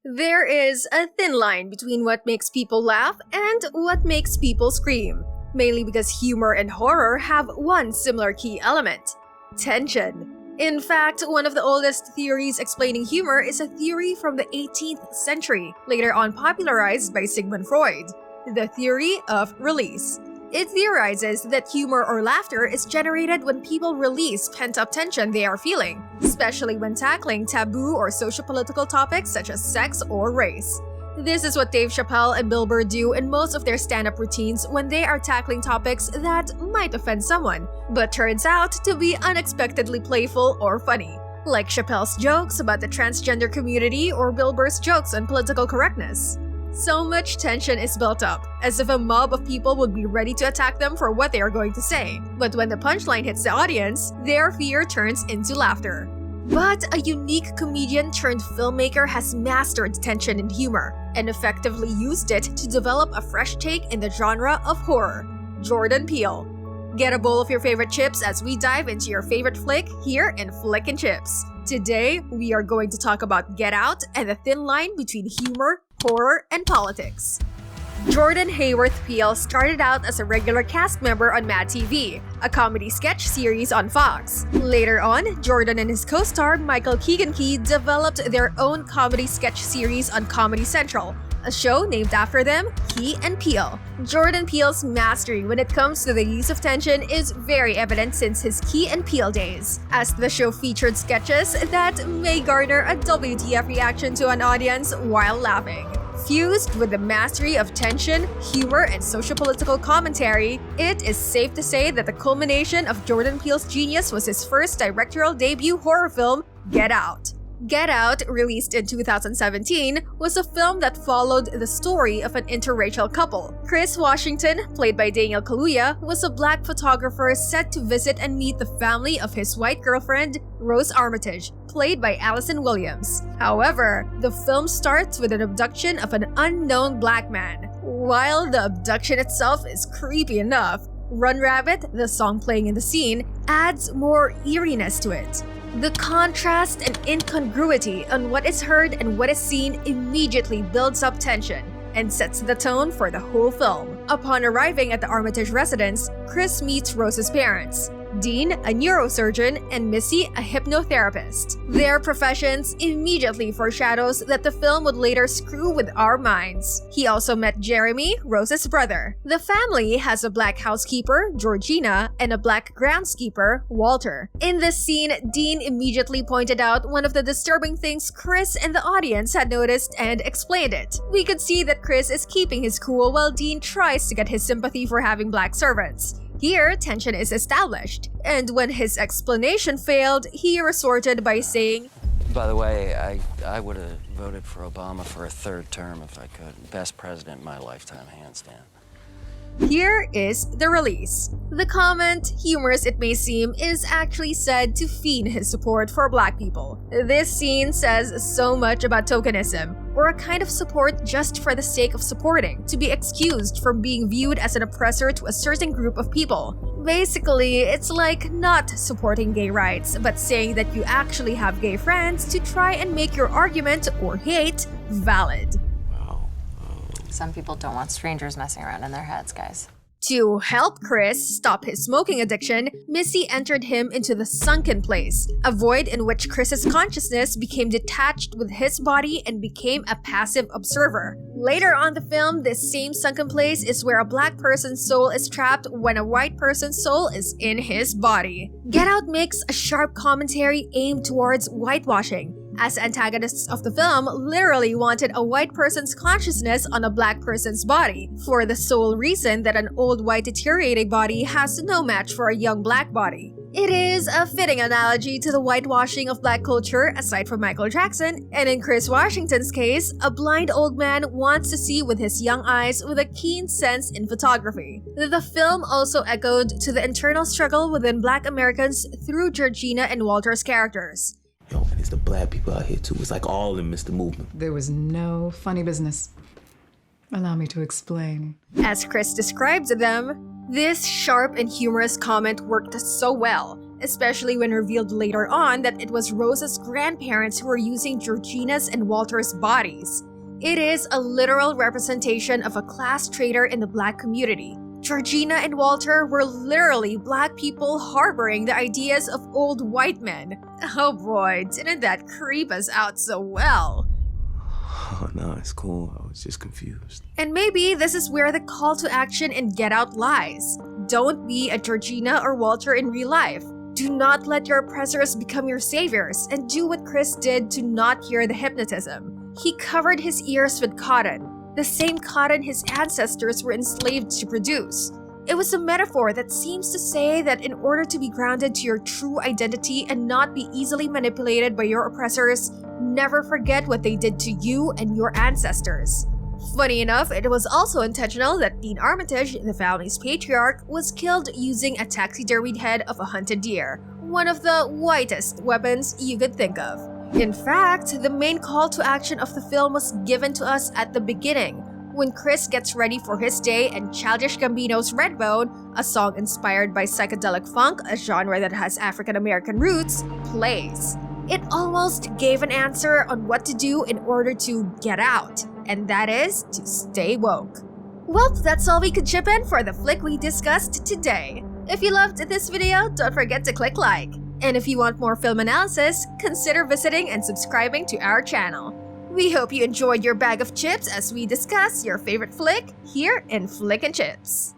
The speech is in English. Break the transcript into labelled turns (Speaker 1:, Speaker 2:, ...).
Speaker 1: There is a thin line between what makes people laugh and what makes people scream, mainly because humor and horror have one similar key element: tension. In fact, one of the oldest theories explaining humor is a theory from the 18th century, later on popularized by Sigmund Freud: the theory of release. It theorizes that humor or laughter is generated when people release pent-up tension they are feeling, especially when tackling taboo or socio-political topics such as sex or race. This is what Dave Chappelle and Bill Burr do in most of their stand-up routines when they are tackling topics that might offend someone, but turns out to be unexpectedly playful or funny, like Chappelle's jokes about the transgender community or Bill Burr's jokes on political correctness. So much tension is built up, as if a mob of people would be ready to attack them for what they are going to say. But when the punchline hits the audience, their fear turns into laughter. But a unique comedian turned filmmaker has mastered tension and humor, and effectively used it to develop a fresh take in the genre of horror: Jordan Peele. Get a bowl of your favorite chips as we dive into your favorite flick here in Flickin' Chips. Today, we are going to talk about Get Out and the thin line between humor, horror, and politics. Jordan Hayworth Peele started out as a regular cast member on Mad TV, a comedy sketch series on Fox. Later on, Jordan and his co-star Michael Keegan-Key developed their own comedy sketch series on Comedy Central, a show named after them, Key and Peele. Jordan Peele's mastery when it comes to the use of tension is very evident since his Key and Peele days, as the show featured sketches that may garner a WTF reaction to an audience while laughing. Fused with the mastery of tension, humor, and sociopolitical commentary, it is safe to say that the culmination of Jordan Peele's genius was his first directorial debut horror film, Get Out. Get Out, released in 2017, was a film that followed the story of an interracial couple. Chris Washington, played by Daniel Kaluuya, was a black photographer set to visit and meet the family of his white girlfriend, Rose Armitage, played by Allison Williams. However, the film starts with an abduction of an unknown black man. While the abduction itself is creepy enough, Run Rabbit, the song playing in the scene, adds more eeriness to it. The contrast and incongruity on what is heard and what is seen immediately builds up tension and sets the tone for the whole film. Upon arriving at the Armitage residence, Chris meets Rose's parents: Dean, a neurosurgeon, and Missy, a hypnotherapist. Their professions immediately foreshadows that the film would later screw with our minds. He also met Jeremy, Rose's brother. The family has a black housekeeper, Georgina, and a black groundskeeper, Walter. In this scene, Dean immediately pointed out one of the disturbing things Chris and the audience had noticed and explained it. We could see that Chris is keeping his cool while Dean tries to get his sympathy for having black servants. Here, tension is established, and when his explanation failed, he resorted by saying,
Speaker 2: "By the way, I would have voted for Obama for a third term if I could. Best president in my lifetime, hands down."
Speaker 1: Here is the release. The comment, humorous it may seem, is actually said to feign his support for black people. This scene says so much about tokenism, or a kind of support just for the sake of supporting, to be excused from being viewed as an oppressor to a certain group of people. Basically, it's like not supporting gay rights, but saying that you actually have gay friends to try and make your argument or hate valid.
Speaker 3: Some people don't want strangers messing around in their heads, guys.
Speaker 1: To help Chris stop his smoking addiction, Missy entered him into the sunken place, a void in which Chris's consciousness became detached with his body and became a passive observer. Later on the film, this same sunken place is where a black person's soul is trapped when a white person's soul is in his body. Get Out makes a sharp commentary aimed towards whitewashing, as antagonists of the film literally wanted a white person's consciousness on a black person's body, for the sole reason that an old white deteriorating body has no match for a young black body. It is a fitting analogy to the whitewashing of black culture aside from Michael Jackson, and in Chris Washington's case, a blind old man wants to see with his young eyes with a keen sense in photography. The film also echoed to the internal struggle within black Americans through Georgina and Walter's characters.
Speaker 4: Yo, and it's the black people out here too. It's like all of them missed the movement.
Speaker 5: There was no funny business. Allow me to explain.
Speaker 1: As Chris describes them, this sharp and humorous comment worked so well, especially when revealed later on that it was Rosa's grandparents who were using Georgina's and Walter's bodies. It is a literal representation of a class traitor in the Black community. Georgina and Walter were literally Black people harboring the ideas of old white men. Oh boy, didn't that creep us out so well?
Speaker 4: Oh, no, it's cool. I was just confused.
Speaker 1: And maybe this is where the call to action in Get Out lies. Don't be a Georgina or Walter in real life. Do not let your oppressors become your saviors, and do what Chris did to not hear the hypnotism. He covered his ears with cotton, the same cotton his ancestors were enslaved to produce. It was a metaphor that seems to say that in order to be grounded to your true identity and not be easily manipulated by your oppressors, never forget what they did to you and your ancestors. Funny enough, it was also intentional that Dean Armitage, the family's patriarch, was killed using a taxidermied head of a hunted deer, one of the whitest weapons you could think of. In fact, the main call to action of the film was given to us at the beginning, when Chris gets ready for his day and Childish Gambino's Redbone, a song inspired by psychedelic funk, a genre that has African American roots, plays. It almost gave an answer on what to do in order to get out, and that is to stay woke. Well, that's all we could chip in for the flick we discussed today. If you loved this video, don't forget to click like. And if you want more film analysis, consider visiting and subscribing to our channel. We hope you enjoyed your bag of chips as we discuss your favorite flick here in Flick and Chips.